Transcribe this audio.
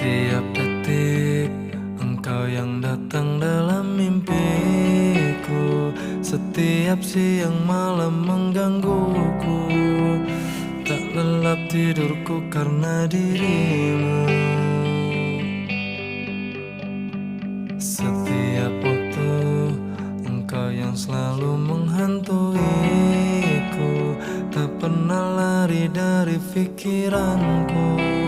Setiap detik engkau yang datang dalam mimpiku. Setiap siang malam menggangguku. Tak lelap tidurku karena dirimu. Setiap waktu engkau yang selalu menghantuiku. Tak pernah lari dari pikiranku.